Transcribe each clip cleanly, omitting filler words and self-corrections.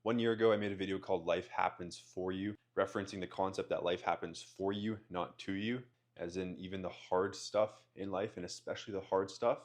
1 year ago, I made a video called Life Happens For You, referencing the concept that life happens for you, not to you, as in even the hard stuff in life, and especially the hard stuff,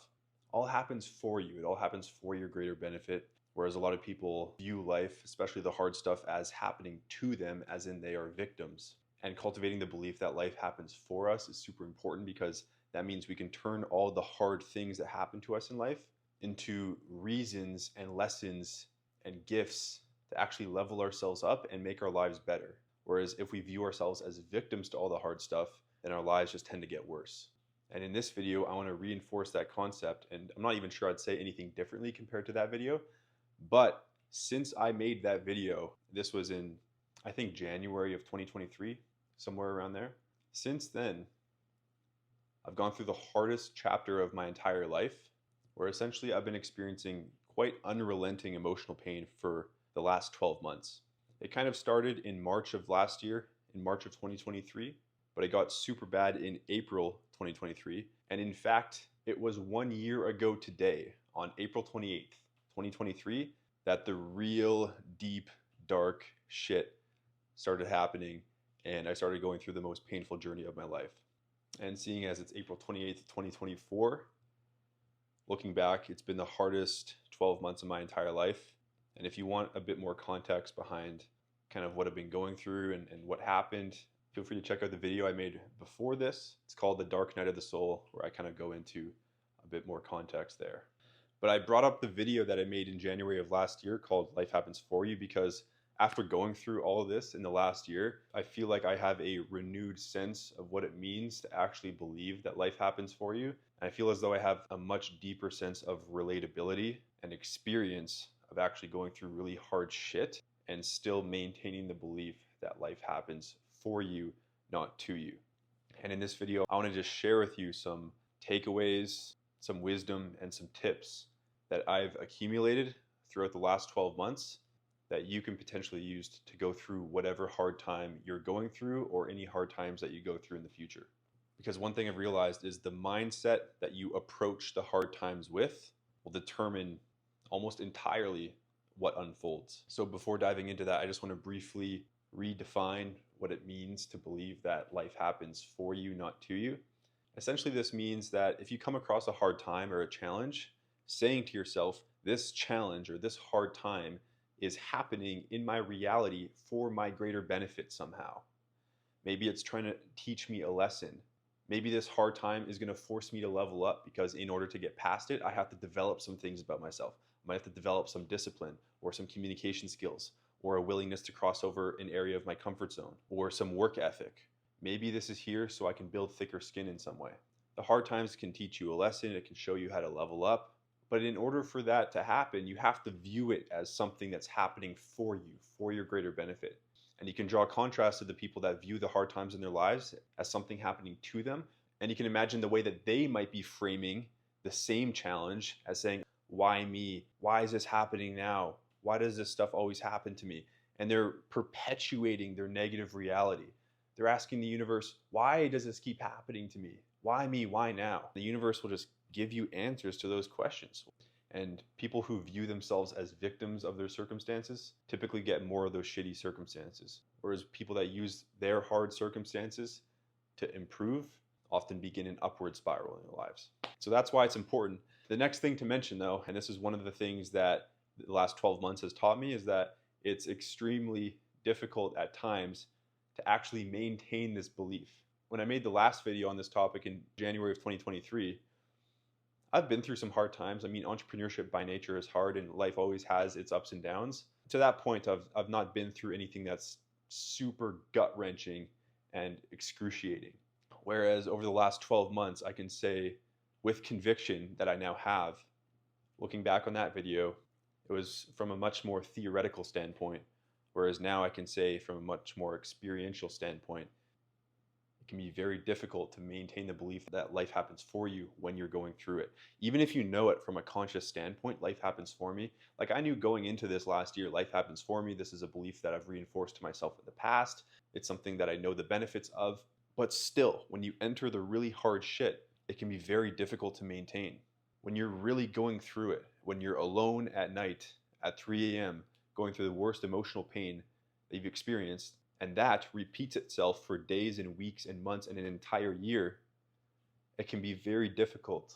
all happens for you. It all happens for your greater benefit. Whereas a lot of people view life, especially the hard stuff, as happening to them, as in they are victims. And cultivating the belief that life happens for us is super important because that means we can turn all the hard things that happen to us in life into reasons and lessons and gifts to actually level ourselves up and make our lives better. Whereas if we view ourselves as victims to all the hard stuff, then our lives just tend to get worse. And in this video, I want to reinforce that concept. And I'm not even sure I'd say anything differently compared to that video. But since I made that video, this was in, I think, January of 2023, somewhere around there. Since then, I've gone through the hardest chapter of my entire life, where essentially I've been experiencing quite unrelenting emotional pain for the last 12 months. It kind of started in March of last year, in March of 2023, but it got super bad in April 2023. And in fact, it was 1 year ago today, on April 28th, 2023, that the real deep, dark shit started happening, and I started going through the most painful journey of my life. And seeing as it's April 28th, 2024, looking back, it's been the hardest 12 months of my entire life. And if you want a bit more context behind kind of what I've been going through and what happened, feel free to check out the video I made before this. It's called The Dark Night of the Soul, where I kind of go into a bit more context there. But I brought up the video that I made in January of last year called Life Happens For You because after going through all of this in the last year, I feel like I have a renewed sense of what it means to actually believe that life happens for you. And I feel as though I have a much deeper sense of relatability and experience of actually going through really hard shit and still maintaining the belief that life happens for you, not to you. And in this video, I want to just share with you some takeaways, some wisdom, and some tips that I've accumulated throughout the last 12 months that you can potentially use to go through whatever hard time you're going through or any hard times that you go through in the future. Because one thing I've realized is the mindset that you approach the hard times with will determine almost entirely what unfolds. So before diving into that, I just want to briefly redefine what it means to believe that life happens for you, not to you. Essentially, this means that if you come across a hard time or a challenge, saying to yourself, this challenge or this hard time is happening in my reality for my greater benefit somehow. Maybe it's trying to teach me a lesson. Maybe this hard time is going to force me to level up because in order to get past it, I have to develop some things about myself. I might have to develop some discipline or some communication skills or a willingness to cross over an area of my comfort zone or some work ethic. Maybe this is here so I can build thicker skin in some way. The hard times can teach you a lesson. It can show you how to level up. But in order for that to happen, you have to view it as something that's happening for you, for your greater benefit. And you can draw a contrast to the people that view the hard times in their lives as something happening to them. And you can imagine the way that they might be framing the same challenge as saying, why me? Why is this happening now? Why does this stuff always happen to me? And they're perpetuating their negative reality. They're asking the universe, why does this keep happening to me? Why me? Why now? The universe will just give you answers to those questions. And people who view themselves as victims of their circumstances typically get more of those shitty circumstances. Whereas people that use their hard circumstances to improve often begin an upward spiral in their lives. So that's why it's important. The next thing to mention though, and this is one of the things that the last 12 months has taught me, is that it's extremely difficult at times to actually maintain this belief. When I made the last video on this topic in January of 2023, I've been through some hard times. I mean, entrepreneurship by nature is hard and life always has its ups and downs. To that point, I've not been through anything that's super gut-wrenching and excruciating. Whereas over the last 12 months, I can say with conviction that I now have, looking back on that video, it was from a much more theoretical standpoint, whereas now I can say from a much more experiential standpoint, it can be very difficult to maintain the belief that life happens for you when you're going through it. Even if you know it from a conscious standpoint, life happens for me. Like I knew going into this last year, life happens for me. This is a belief that I've reinforced to myself in the past. It's something that I know the benefits of. But still, when you enter the really hard shit, it can be very difficult to maintain. When you're really going through it, when you're alone at night at 3 a.m., going through the worst emotional pain that you've experienced, and that repeats itself for days and weeks and months and an entire year, it can be very difficult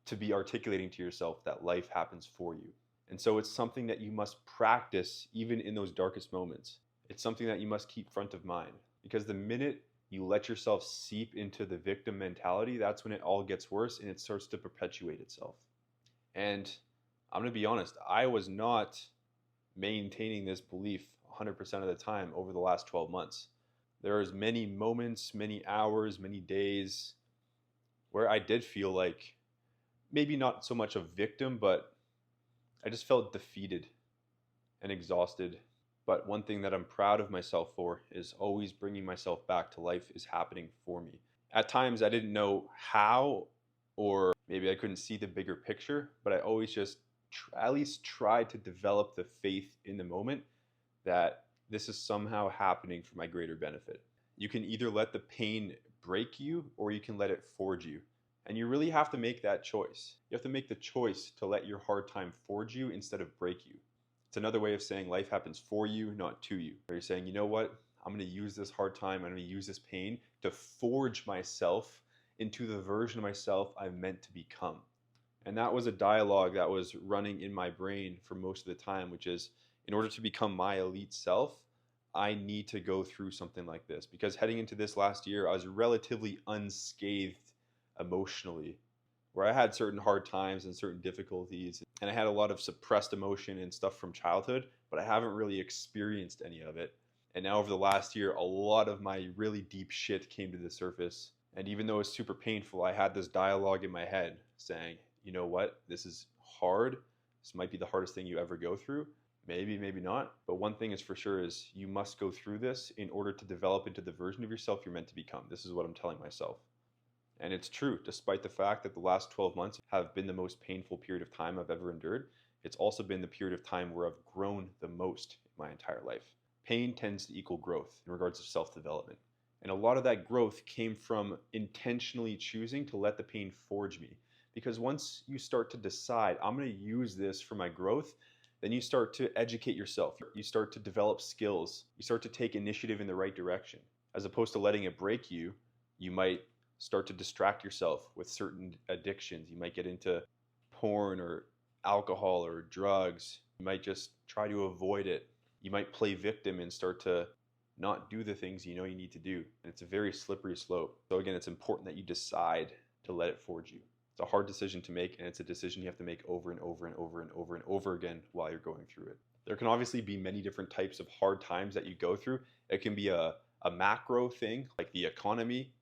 to be articulating to yourself that life happens for you. And so it's something that you must practice even in those darkest moments. It's something that you must keep front of mind, because the minute you let yourself seep into the victim mentality, that's when it all gets worse and it starts to perpetuate itself. And I'm going to be honest, I was not maintaining this belief 100% of the time over the last 12 months. There was many moments, many hours, many days where I did feel like maybe not so much a victim, but I just felt defeated and exhausted. But one thing that I'm proud of myself for is always bringing myself back to life is happening for me. At times I didn't know how, or maybe I couldn't see the bigger picture, but I always just at least tried to develop the faith in the moment that this is somehow happening for my greater benefit. You can either let the pain break you or you can let it forge you. And you really have to make that choice. You have to make the choice to let your hard time forge you instead of break you. It's another way of saying life happens for you, not to you. Where you're saying, you know what? I'm going to use this hard time, I'm going to use this pain to forge myself into the version of myself I'm meant to become. And that was a dialogue that was running in my brain for most of the time, which is, in order to become my elite self, I need to go through something like this. Because heading into this last year, I was relatively unscathed emotionally, where I had certain hard times and certain difficulties, and I had a lot of suppressed emotion and stuff from childhood, but I haven't really experienced any of it. And now over the last year, a lot of my really deep shit came to the surface. And even though it was super painful, I had this dialogue in my head saying, you know what, this is hard. This might be the hardest thing you ever go through. Maybe, maybe not. But one thing is for sure is you must go through this in order to develop into the version of yourself you're meant to become. This is what I'm telling myself. And it's true, despite the fact that the last 12 months have been the most painful period of time I've ever endured, it's also been the period of time where I've grown the most in my entire life. Pain tends to equal growth in regards to self-development. And a lot of that growth came from intentionally choosing to let the pain forge me. Because once you start to decide, I'm going to use this for my growth, then you start to educate yourself. You start to develop skills. You start to take initiative in the right direction. As opposed to letting it break you, you might start to distract yourself with certain addictions. You might get into porn or alcohol or drugs. You might just try to avoid it. You might play victim and start to not do the things you know you need to do. And it's a very slippery slope. So again, it's important that you decide to let it forge you. It's a hard decision to make, and it's a decision you have to make over and over and over and over and over again while you're going through it. There can obviously be many different types of hard times that you go through. It can be a macro thing, like the economy.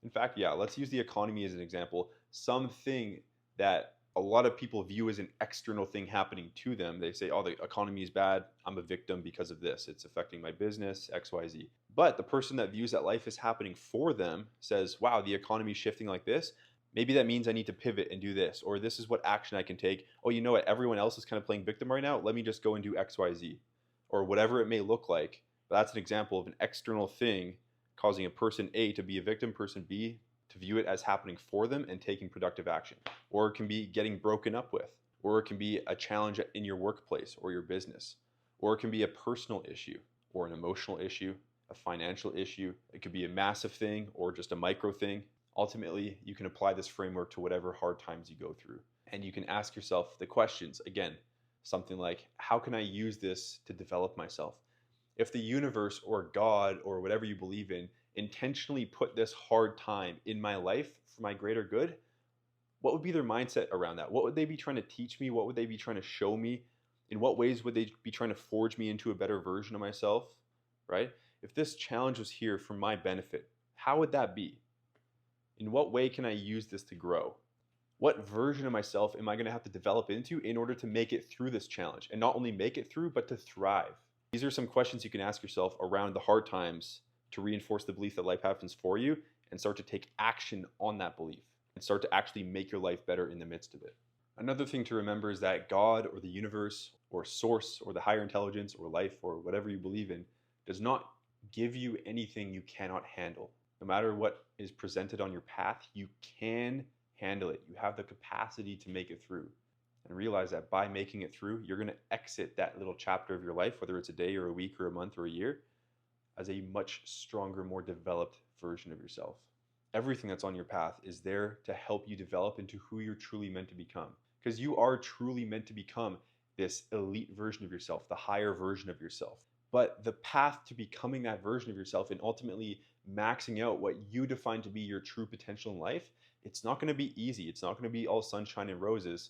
In fact, yeah, let's use the economy as an example. Something that a lot of people view as an external thing happening to them. They say, oh, the economy is bad. I'm a victim because of this. It's affecting my business, X, Y, Z. But the person that views that life is happening for them says, wow, the economy is shifting like this. Maybe that means I need to pivot and do this, or this is what action I can take. Oh, you know what? Everyone else is kind of playing victim right now. Let me just go and do X, Y, Z, or whatever it may look like. But that's an example of an external thing causing a person A to be a victim, person B to view it as happening for them and taking productive action. Or it can be getting broken up with, or it can be a challenge in your workplace or your business, or it can be a personal issue or an emotional issue, a financial issue. It could be a massive thing or just a micro thing. Ultimately, you can apply this framework to whatever hard times you go through. And you can ask yourself the questions, again, something like, how can I use this to develop myself? If the universe or God or whatever you believe in intentionally put this hard time in my life for my greater good, what would be their mindset around that? What would they be trying to teach me? What would they be trying to show me? In what ways would they be trying to forge me into a better version of myself, right? If this challenge was here for my benefit, how would that be? In what way can I use this to grow? What version of myself am I going to have to develop into in order to make it through this challenge? And not only make it through, but to thrive. These are some questions you can ask yourself around the hard times to reinforce the belief that life happens for you and start to take action on that belief and start to actually make your life better in the midst of it. Another thing to remember is that God or the universe or source or the higher intelligence or life or whatever you believe in does not give you anything you cannot handle. No matter what is presented on your path, you can handle it. You have the capacity to make it through. and realize that by making it through, you're going to exit that little chapter of your life, whether it's a day or a week or a month or a year, as a much stronger, more developed version of yourself. Everything that's on your path is there to help you develop into who you're truly meant to become. Because you are truly meant to become this elite version of yourself, the higher version of yourself. But the path to becoming that version of yourself and ultimately maxing out what you define to be your true potential in life, it's not going to be easy. It's not going to be all sunshine and roses.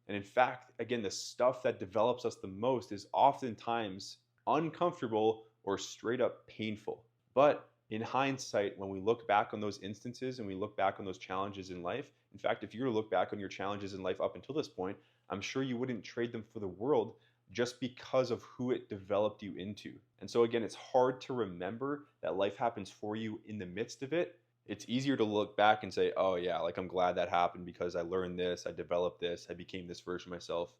And in fact, again, the stuff that develops us the most is oftentimes uncomfortable or straight up painful. But in hindsight, when we look back on those instances and we look back on those challenges in life, in fact, if you were to look back on your challenges in life up until this point, I'm sure you wouldn't trade them for the world just because of who it developed you into. And so, again, it's hard to remember that life happens for you in the midst of it. It's easier to look back and say, oh, yeah, like I'm glad that happened because I learned this, I developed this, I became this version of myself.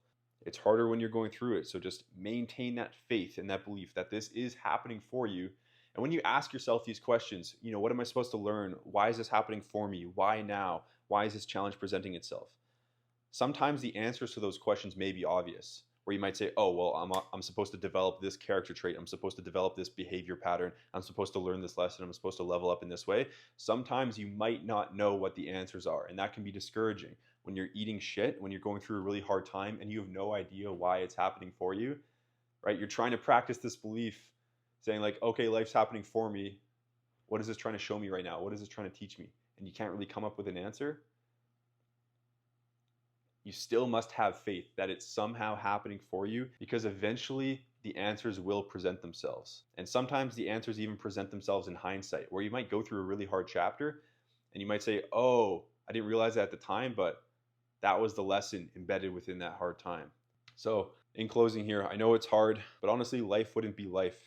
It's harder when you're going through it. So just maintain that faith and that belief that this is happening for you. And when you ask yourself these questions, what am I supposed to learn? Why is this happening for me? Why now? Why is this challenge presenting itself? Sometimes the answers to those questions may be obvious, where you might say, oh, well, I'm supposed to develop this character trait. I'm supposed to develop this behavior pattern. I'm supposed to learn this lesson. I'm supposed to level up in this way. Sometimes you might not know what the answers are, and that can be discouraging. When you're eating shit, when you're going through a really hard time and you have no idea why it's happening for you, right? You're trying to practice this belief saying like, okay, life's happening for me. What is this trying to show me right now? What is this trying to teach me? And you can't really come up with an answer. You still must have faith that it's somehow happening for you, because eventually the answers will present themselves. And sometimes the answers even present themselves in hindsight, where you might go through a really hard chapter and you might say, oh, I didn't realize that at the time, but that was the lesson embedded within that hard time. So in closing here, I know it's hard, but honestly, life wouldn't be life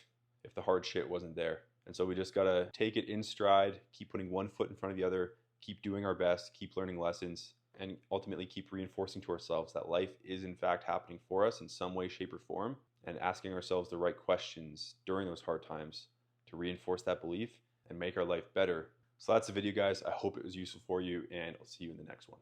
if the hard shit wasn't there. And so we just gotta take it in stride, keep putting one foot in front of the other, keep doing our best, keep learning lessons, and ultimately keep reinforcing to ourselves that life is in fact happening for us in some way, shape, or form, and asking ourselves the right questions during those hard times to reinforce that belief and make our life better. So that's the video, guys. I hope it was useful for you, and I'll see you in the next one.